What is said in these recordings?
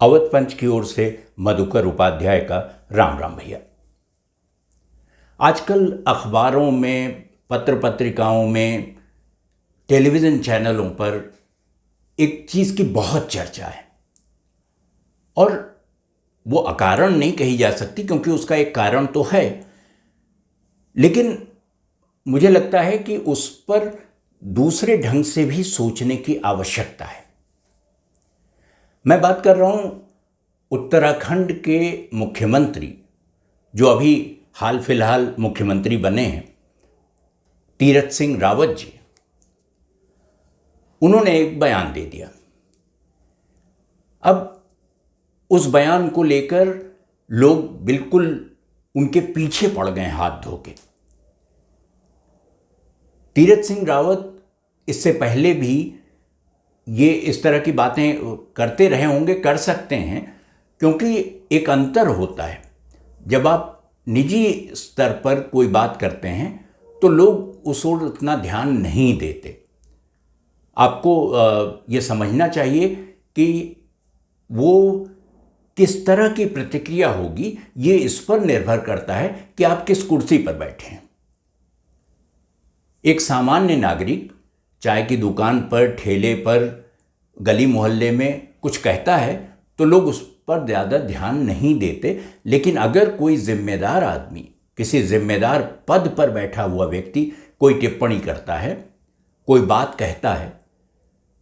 अवध पंच की ओर से मधुकर उपाध्याय का राम राम भैया। आजकल अखबारों में, पत्र पत्रिकाओं में, टेलीविज़न चैनलों पर एक चीज़ की बहुत चर्चा है और वो अकारण नहीं कही जा सकती क्योंकि उसका एक कारण तो है, लेकिन मुझे लगता है कि उस पर दूसरे ढंग से भी सोचने की आवश्यकता है। मैं बात कर रहा हूँ उत्तराखंड के मुख्यमंत्री, जो अभी हाल फिलहाल मुख्यमंत्री बने हैं, तीरथ सिंह रावत जी। उन्होंने एक बयान दे दिया। अब उस बयान को लेकर लोग बिल्कुल उनके पीछे पड़ गए हाथ धो के। तीरथ सिंह रावत इससे पहले भी ये इस तरह की बातें करते रहे होंगे, कर सकते हैं, क्योंकि एक अंतर होता है। जब आप निजी स्तर पर कोई बात करते हैं तो लोग उस ओर उतना ध्यान नहीं देते। आपको ये समझना चाहिए कि वो किस तरह की प्रतिक्रिया होगी, ये इस पर निर्भर करता है कि आप किस कुर्सी पर बैठे हैं। एक सामान्य नागरिक चाय की दुकान पर, ठेले पर, गली मोहल्ले में कुछ कहता है तो लोग उस पर ज़्यादा ध्यान नहीं देते, लेकिन अगर कोई जिम्मेदार आदमी, किसी जिम्मेदार पद पर बैठा हुआ व्यक्ति कोई टिप्पणी करता है, कोई बात कहता है,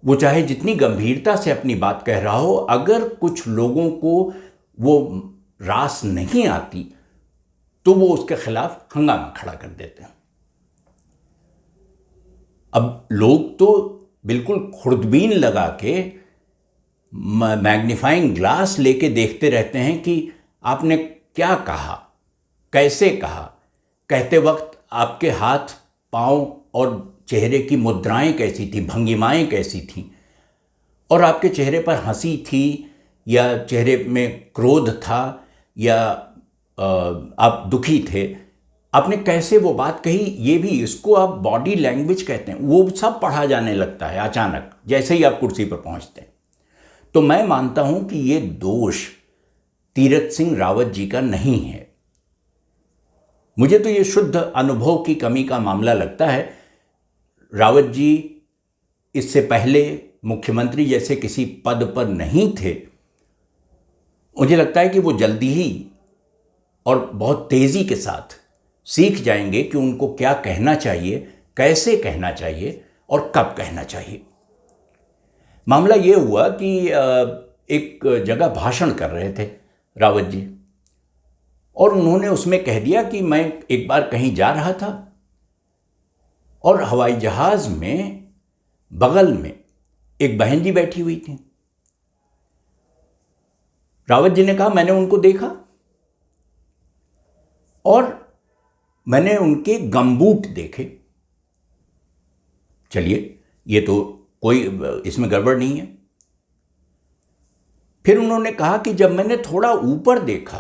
वो चाहे जितनी गंभीरता से अपनी बात कह रहा हो, अगर कुछ लोगों को वो रास नहीं आती तो वो उसके खिलाफ हंगामा खड़ा कर देते हैं। अब लोग तो बिल्कुल खुर्दबीन लगा के मैग्नीफाइंग ग्लास लेके देखते रहते हैं कि आपने क्या कहा, कैसे कहा, कहते वक्त आपके हाथ, पांव और चेहरे की मुद्राएं कैसी थी, भंगिमाएं कैसी थी, और आपके चेहरे पर हंसी थी या चेहरे में क्रोध था या आप दुखी थे, आपने कैसे वो बात कही, ये भी, इसको आप बॉडी लैंग्वेज कहते हैं, वो सब पढ़ा जाने लगता है अचानक जैसे ही आप कुर्सी पर पहुंचते हैं। तो मैं मानता हूं कि ये दोष तीरथ सिंह रावत जी का नहीं है। मुझे तो ये शुद्ध अनुभव की कमी का मामला लगता है। रावत जी इससे पहले मुख्यमंत्री जैसे किसी पद पर नहीं थे। मुझे लगता है कि वो जल्दी ही और बहुत तेज़ी के साथ सीख जाएंगे कि उनको क्या कहना चाहिए, कैसे कहना चाहिए और कब कहना चाहिए। मामला ये हुआ कि एक जगह भाषण कर रहे थे रावत जी, और उन्होंने उसमें कह दिया कि मैं एक बार कहीं जा रहा था और हवाई जहाज़ में बगल में एक बहन जी बैठी हुई थी। रावत जी ने कहा, मैंने उनको देखा और मैंने उनके गमबूट देखे। चलिए, ये तो कोई इसमें गड़बड़ नहीं है। फिर उन्होंने कहा कि जब मैंने थोड़ा ऊपर देखा,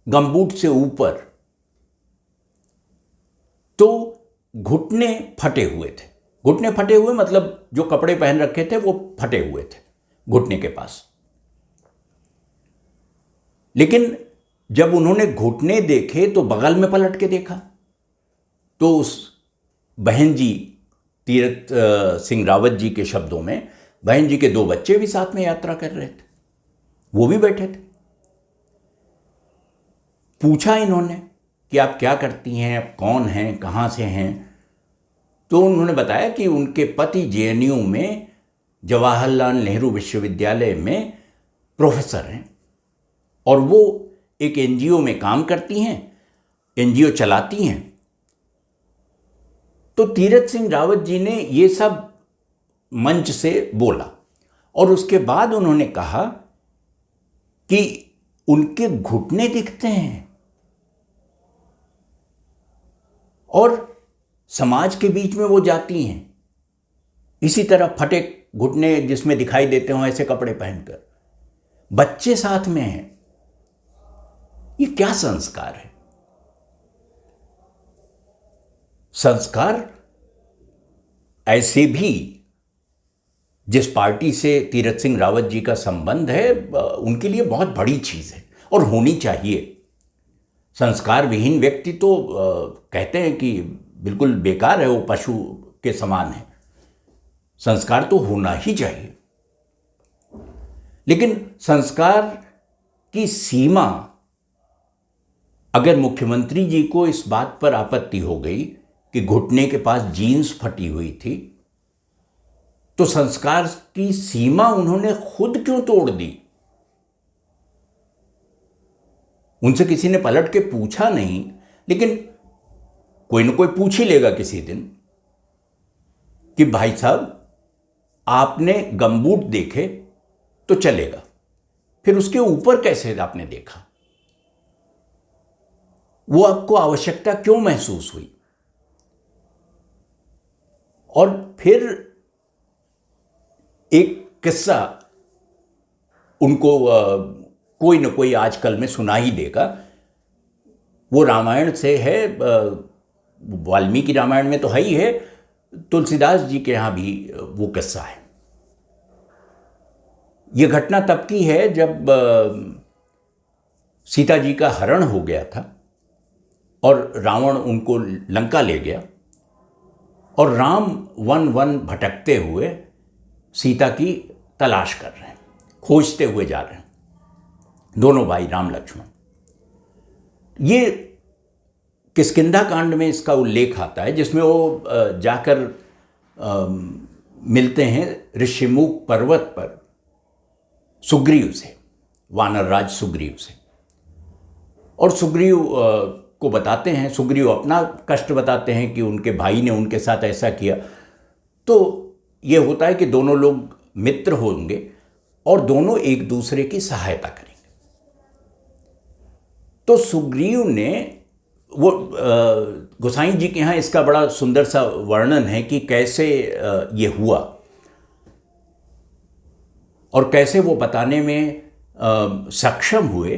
गमबूट से ऊपर, तो घुटने फटे हुए थे। घुटने फटे हुए मतलब जो कपड़े पहन रखे थे वो फटे हुए थे घुटने के पास। लेकिन जब उन्होंने घुटने देखे तो बगल में पलट के देखा तो उस बहन जी, तीरथ सिंह रावत जी के शब्दों में, बहन जी के दो बच्चे भी साथ में यात्रा कर रहे थे, वो भी बैठे थे। पूछा इन्होंने कि आप क्या करती हैं, आप कौन हैं, कहाँ से हैं? तो उन्होंने बताया कि उनके पति जेएनयू में, जवाहरलाल नेहरू विश्वविद्यालय में प्रोफेसर हैं और वो एक एनजीओ में काम करती हैं, एनजीओ चलाती हैं। तो तीरथ सिंह रावत जी ने ये सब मंच से बोला और उसके बाद उन्होंने कहा कि उनके घुटने दिखते हैं और समाज के बीच में वो जाती हैं इसी तरह फटे घुटने जिसमें दिखाई देते हो ऐसे कपड़े पहनकर, बच्चे साथ में हैं। ये क्या संस्कार है? संस्कार ऐसे भी जिस पार्टी से तीरथ सिंह रावत जी का संबंध है उनके लिए बहुत बड़ी चीज़ है और होनी चाहिए। संस्कार विहीन व्यक्ति तो कहते हैं कि बिल्कुल बेकार है, वो पशु के समान है। संस्कार तो होना ही चाहिए, लेकिन संस्कार की सीमा, अगर मुख्यमंत्री जी को इस बात पर आपत्ति हो गई कि घुटने के पास जीन्स फटी हुई थी, तो संस्कार की सीमा उन्होंने खुद क्यों तोड़ दी? उनसे किसी ने पलट के पूछा नहीं, लेकिन कोई ना कोई पूछ ही लेगा किसी दिन कि भाई साहब आपने गमबूट देखे तो चलेगा, फिर उसके ऊपर कैसे आपने देखा? वो आपको आवश्यकता क्यों महसूस हुई? और फिर एक किस्सा उनको कोई न कोई आजकल में सुना ही देगा। वो रामायण से है, वाल्मीकि रामायण में तो है ही है, तुलसीदास जी के यहाँ भी वो किस्सा है। ये घटना तब की है जब सीता जी का हरण हो गया था और रावण उनको लंका ले गया, और राम वन वन भटकते हुए सीता की तलाश कर रहे हैं, खोजते हुए जा रहे हैं, दोनों भाई राम लक्ष्मण। ये किष्किंधा कांड में इसका उल्लेख आता है, जिसमें वो जाकर मिलते हैं ऋषिमुख पर्वत पर सुग्रीव से, वानरराज सुग्रीव से, और सुग्रीव को बताते हैं, सुग्रीव अपना कष्ट बताते हैं कि उनके भाई ने उनके साथ ऐसा किया। तो ये होता है कि दोनों लोग मित्र होंगे और दोनों एक दूसरे की सहायता करेंगे। तो सुग्रीव ने वो गोसाई जी के यहाँ इसका बड़ा सुंदर सा वर्णन है कि कैसे ये हुआ और कैसे वो बताने में सक्षम हुए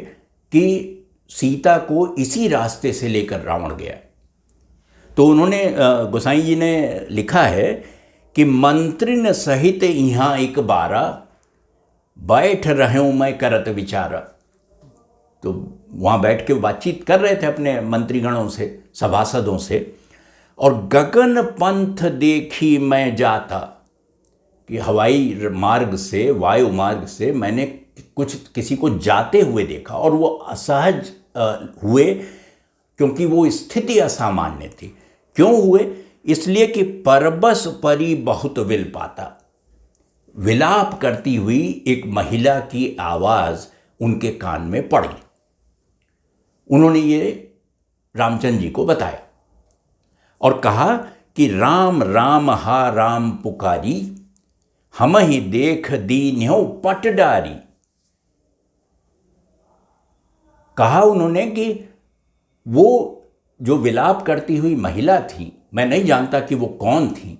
कि सीता को इसी रास्ते से लेकर रावण गया। तो उन्होंने गोसाई जी ने लिखा है कि मंत्रिन सहित यहाँ एक बारा, बैठ रहे हूँ मैं करत विचारा। तो वहाँ बैठ के बातचीत कर रहे थे अपने मंत्रीगणों से, सभासदों से, और गगन पंथ देखी मैं जाता, कि हवाई मार्ग से, वायु मार्ग से मैंने किसी को जाते हुए देखा, और वो असहज हुए क्योंकि वो स्थिति असामान्य थी। क्यों हुए? इसलिए कि परबस परी बहुत विल पाता, विलाप करती हुई एक महिला की आवाज़ उनके कान में पड़ी। उन्होंने ये रामचंद्र जी को बताया और कहा कि राम राम हा राम पुकारी, हम ही देख दीन्यो पटडारी। कहा उन्होंने कि वो जो विलाप करती हुई महिला थी, मैं नहीं जानता कि वो कौन थी,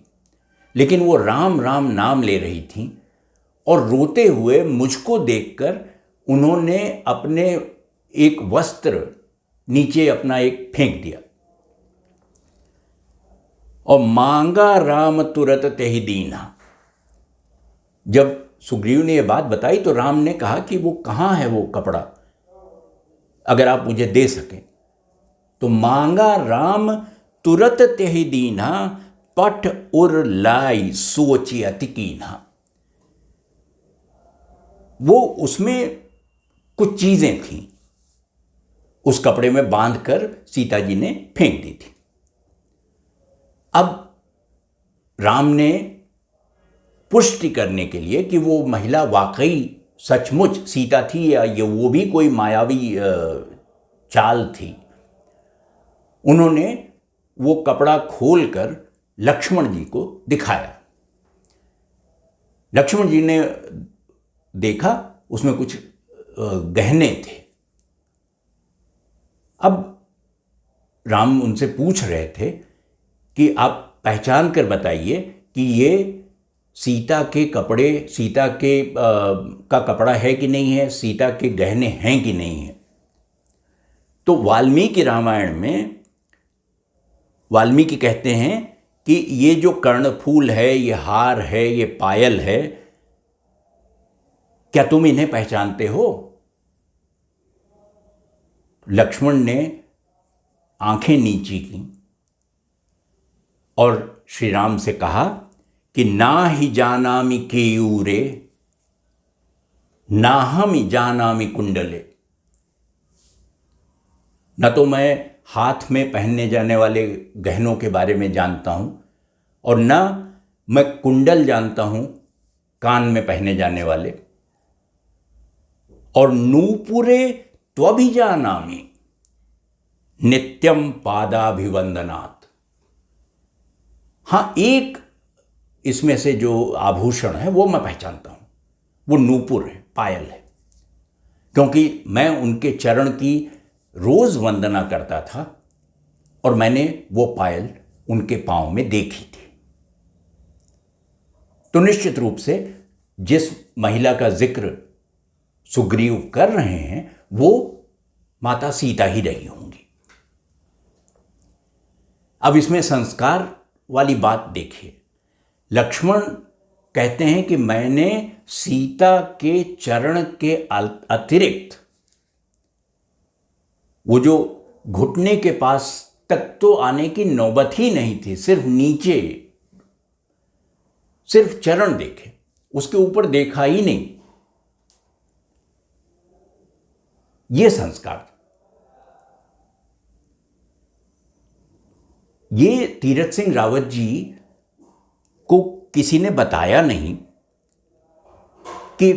लेकिन वो राम राम नाम ले रही थी, और रोते हुए मुझको देखकर उन्होंने अपने एक वस्त्र नीचे अपना एक फेंक दिया, और मांगा राम तुरत तेहि दीना। जब सुग्रीव ने यह बात बताई तो राम ने कहा कि वो कहाँ है वो कपड़ा, अगर आप मुझे दे सकें। तो मांगा राम तुरत तेहि दीना, पट उर लाई सोची अति कीन्हा। वो उसमें कुछ चीजें थीं, उस कपड़े में बांधकर सीता जी ने फेंक दी थी। अब राम ने पुष्टि करने के लिए कि वो महिला वाकई सचमुच सीता थी या ये वो भी कोई मायावी चाल थी, उन्होंने वो कपड़ा खोलकर लक्ष्मण जी को दिखाया। लक्ष्मण जी ने देखा उसमें कुछ गहने थे। अब राम उनसे पूछ रहे थे कि आप पहचान कर बताइए कि ये सीता के कपड़े, सीता के का कपड़ा है कि नहीं है, सीता के गहने हैं कि नहीं है। तो वाल्मीकि रामायण में वाल्मीकि कहते हैं कि ये जो कर्णफूल है, ये हार है, ये पायल है, क्या तुम इन्हें पहचानते हो? लक्ष्मण ने आंखें नीची की और श्री राम से कहा कि ना ही जानामि केयूरे नाहमि जानामि कुंडले। न तो मैं हाथ में पहनने जाने वाले गहनों के बारे में जानता हूं और न मैं कुंडल जानता हूं, कान में पहने जाने वाले। और नूपुरे त्वभिजानामि नित्यम पादाभिवंदनात्। हाँ, एक इसमें से जो आभूषण है वो मैं पहचानता हूं, वो नूपुर है, पायल है, क्योंकि मैं उनके चरण की रोज वंदना करता था और मैंने वो पायल उनके पांव में देखी थी। तो निश्चित रूप से जिस महिला का जिक्र सुग्रीव कर रहे हैं वो माता सीता ही रही होंगी। अब इसमें संस्कार वाली बात देखिए। लक्ष्मण कहते हैं कि मैंने सीता के चरण के अतिरिक्त वो जो घुटने के पास तक तो आने की नौबत ही नहीं थी, सिर्फ नीचे, सिर्फ चरण देखे, उसके ऊपर देखा ही नहीं। ये संस्कार। ये तीरथ सिंह रावत जी को किसी ने बताया नहीं कि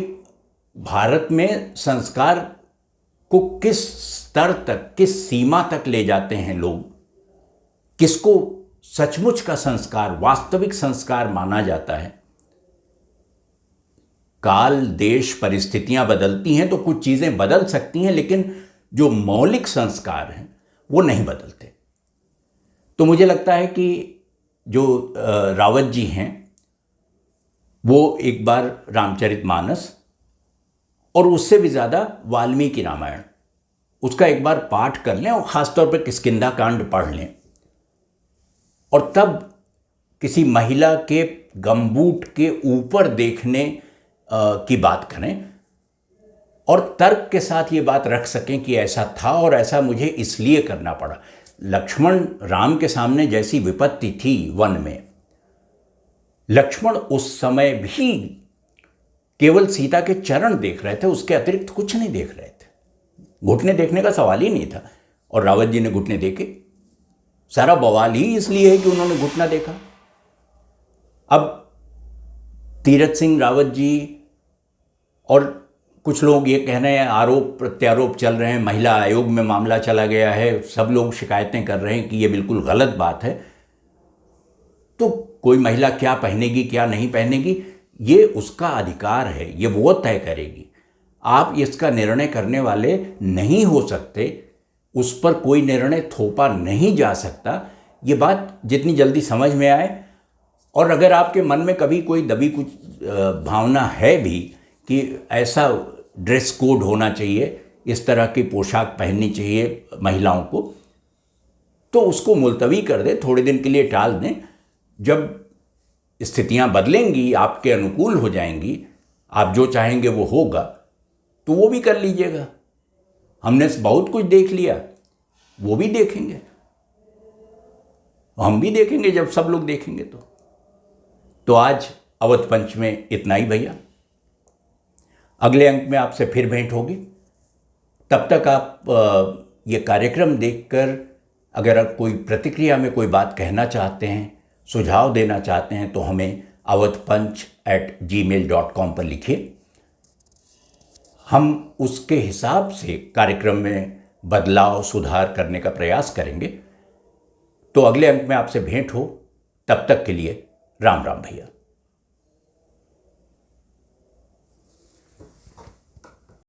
भारत में संस्कार को किस स्तर तक, किस सीमा तक ले जाते हैं लोग, किसको सचमुच का संस्कार, वास्तविक संस्कार माना जाता है। काल, देश, परिस्थितियां बदलती हैं तो कुछ चीजें बदल सकती हैं, लेकिन जो मौलिक संस्कार हैं वो नहीं बदलते। तो मुझे लगता है कि जो रावत जी हैं वो एक बार रामचरितमानस और उससे भी ज़्यादा वाल्मीकि रामायण, उसका एक बार पाठ कर लें और ख़ासतौर पर किष्किंधा कांड पढ़ लें और तब किसी महिला के गमबूट के ऊपर देखने की बात करें और तर्क के साथ ये बात रख सकें कि ऐसा था और ऐसा मुझे इसलिए करना पड़ा। लक्ष्मण राम के सामने जैसी विपत्ति थी वन में, लक्ष्मण उस समय भी केवल सीता के चरण देख रहे थे, उसके अतिरिक्त कुछ नहीं देख रहे थे। घुटने देखने का सवाल ही नहीं था और रावत जी ने घुटने देखे। सारा बवाल ही इसलिए है कि उन्होंने घुटना देखा। अब तीरथ सिंह रावत जी और कुछ लोग ये कह रहे हैं, आरोप प्रत्यारोप चल रहे हैं, महिला आयोग में मामला चला गया है, सब लोग शिकायतें कर रहे हैं कि ये बिल्कुल गलत बात है। तो कोई महिला क्या पहनेगी क्या नहीं पहनेगी ये उसका अधिकार है, ये वो तय करेगी। आप इसका निर्णय करने वाले नहीं हो सकते, उस पर कोई निर्णय थोपा नहीं जा सकता। ये बात जितनी जल्दी समझ में आए, और अगर आपके मन में कभी कोई दबी कुछ भावना है भी कि ऐसा ड्रेस कोड होना चाहिए, इस तरह की पोशाक पहननी चाहिए महिलाओं को, तो उसको मुलतवी कर दें, थोड़े दिन के लिए टाल दें। जब स्थितियां बदलेंगी, आपके अनुकूल हो जाएंगी, आप जो चाहेंगे वो होगा, तो वो भी कर लीजिएगा। हमने बहुत कुछ देख लिया, वो भी देखेंगे, हम भी देखेंगे जब सब लोग देखेंगे। तो आज अवध पंच में इतना ही भैया। अगले अंक में आपसे फिर भेंट होगी। तब तक आप ये कार्यक्रम देखकर अगर कोई प्रतिक्रिया में कोई बात कहना चाहते हैं, सुझाव देना चाहते हैं, तो हमें awadhpanch@gmail.com पर लिखिए। हम उसके हिसाब से कार्यक्रम में बदलाव, सुधार करने का प्रयास करेंगे। तो अगले अंक में आपसे भेंट हो, तब तक के लिए राम राम भैया।